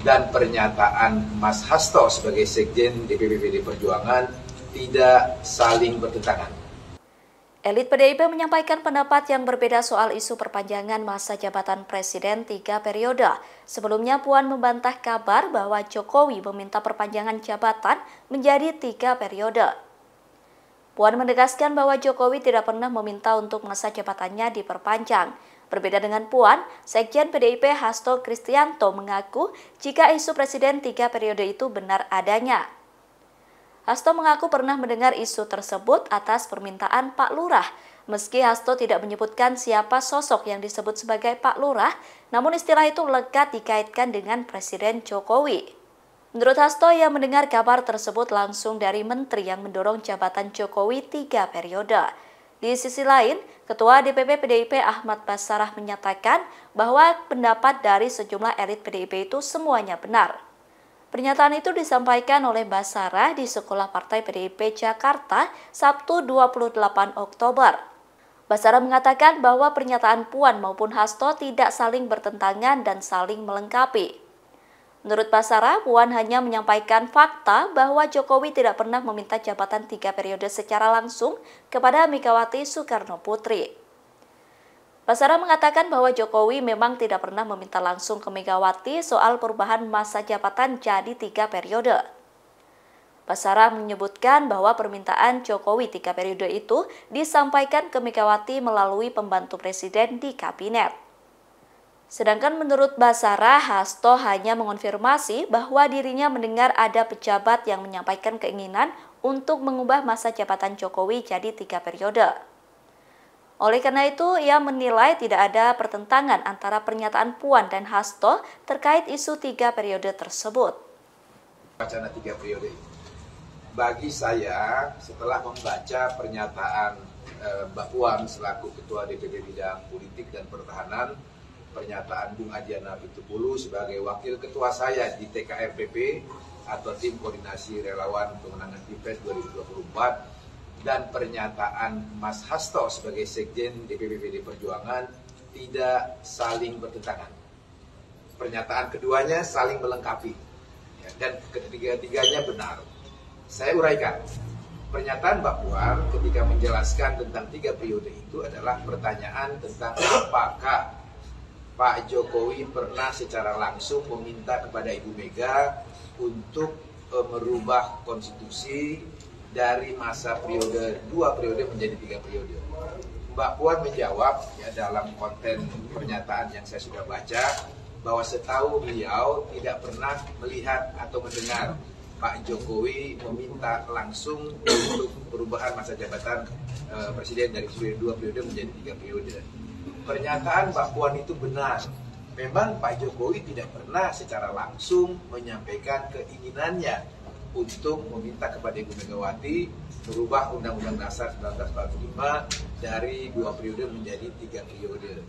dan pernyataan Mas Hasto sebagai Sekjen DPP PDI Perjuangan tidak saling bertentangan. Elit PDIP menyampaikan pendapat yang berbeda soal isu perpanjangan masa jabatan Presiden 3 periode. Sebelumnya Puan membantah kabar bahwa Jokowi meminta perpanjangan jabatan menjadi 3 periode. Puan menegaskan bahwa Jokowi tidak pernah meminta untuk masa jabatannya diperpanjang. Berbeda dengan Puan, Sekjen PDIP Hasto Kristianto mengaku jika isu Presiden 3 periode itu benar adanya. Hasto mengaku pernah mendengar isu tersebut atas permintaan Pak Lurah. Meski Hasto tidak menyebutkan siapa sosok yang disebut sebagai Pak Lurah, namun istilah itu lekat dikaitkan dengan Presiden Jokowi. Menurut Hasto, ia mendengar kabar tersebut langsung dari menteri yang mendorong jabatan Jokowi 3 periode. Di sisi lain, Ketua DPP PDIP Ahmad Basarah menyatakan bahwa pendapat dari sejumlah elit PDIP itu semuanya benar. Pernyataan itu disampaikan oleh Basarah di Sekolah Partai PDIP Jakarta, Sabtu 28 Oktober. Basarah mengatakan bahwa pernyataan Puan maupun Hasto tidak saling bertentangan dan saling melengkapi. Menurut Basarah, Puan hanya menyampaikan fakta bahwa Jokowi tidak pernah meminta jabatan 3 periode secara langsung kepada Megawati Soekarno Putri. Basarah mengatakan bahwa Jokowi memang tidak pernah meminta langsung ke Megawati soal perubahan masa jabatan jadi 3 periode. Basarah menyebutkan bahwa permintaan Jokowi 3 periode itu disampaikan ke Megawati melalui pembantu presiden di kabinet. Sedangkan menurut Basarah, Hasto hanya mengonfirmasi bahwa dirinya mendengar ada pejabat yang menyampaikan keinginan untuk mengubah masa jabatan Jokowi jadi 3 periode. Oleh karena itu, ia menilai tidak ada pertentangan antara pernyataan Puan dan Hasto terkait isu 3 periode tersebut. Wacana 3 periode. Bagi saya, setelah membaca pernyataan Mbak Puan selaku Ketua DPP Bidang Politik dan Pertahanan, pernyataan Bung Adian Apitupulu sebagai Wakil Ketua saya di TKRPP atau Tim Koordinasi Relawan Pemenangan Pilpres 2024 dan pernyataan Mas Hasto sebagai Sekjen DPP PDI Perjuangan tidak saling bertentangan. Pernyataan keduanya saling melengkapi dan ketiga-tiganya benar. Saya uraikan. Pernyataan Mbak Puan ketika menjelaskan tentang 3 periode itu adalah pertanyaan tentang apakah Pak Jokowi pernah secara langsung meminta kepada Ibu Mega untuk merubah konstitusi dari masa periode 2 periode menjadi 3 periode. Mbak Puan menjawab ya dalam konten pernyataan yang saya sudah baca bahwa setahu beliau tidak pernah melihat atau mendengar Pak Jokowi meminta langsung untuk perubahan masa jabatan presiden dari 2 periode menjadi 3 periode. Pernyataan Mbak Puan itu benar. Memang Pak Jokowi tidak pernah secara langsung menyampaikan keinginannya untuk meminta kepada Ibu Megawati merubah Undang-Undang Dasar 1945 dari 2 periode menjadi 3 periode.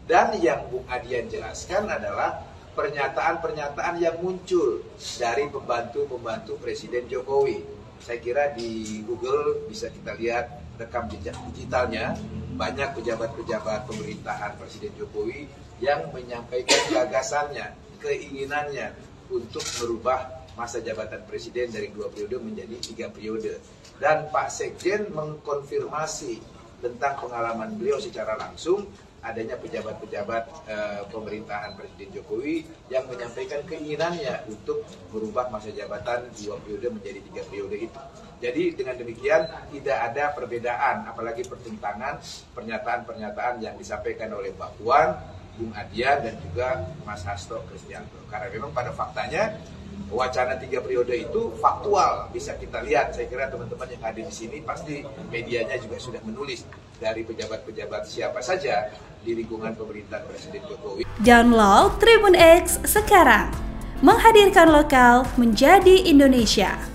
Dan yang Bung Adian jelaskan adalah pernyataan-pernyataan yang muncul dari pembantu-pembantu Presiden Jokowi. Saya kira di Google bisa kita lihat rekam jejak digitalnya, banyak pejabat-pejabat pemerintahan Presiden Jokowi yang menyampaikan gagasannya, keinginannya untuk merubah masa jabatan Presiden dari 2 periode menjadi 3 periode. Dan Pak Sekjen mengkonfirmasi tentang pengalaman beliau secara langsung adanya pejabat-pejabat pemerintahan Presiden Jokowi yang menyampaikan keinginannya untuk merubah masa jabatan 2 periode menjadi 3 periode itu. Jadi dengan demikian tidak ada perbedaan, apalagi pertentangan pernyataan-pernyataan yang disampaikan oleh Mbak Puan, Bung Adian dan juga Mas Hasto Kristianto. Karena memang pada faktanya wacana 3 periode itu faktual, bisa kita lihat. Saya kira teman-teman yang hadir di sini pasti medianya juga sudah menulis dari pejabat-pejabat siapa saja di lingkungan pemerintahan Presiden Jokowi. Download Tribun X sekarang, menghadirkan lokal menjadi Indonesia.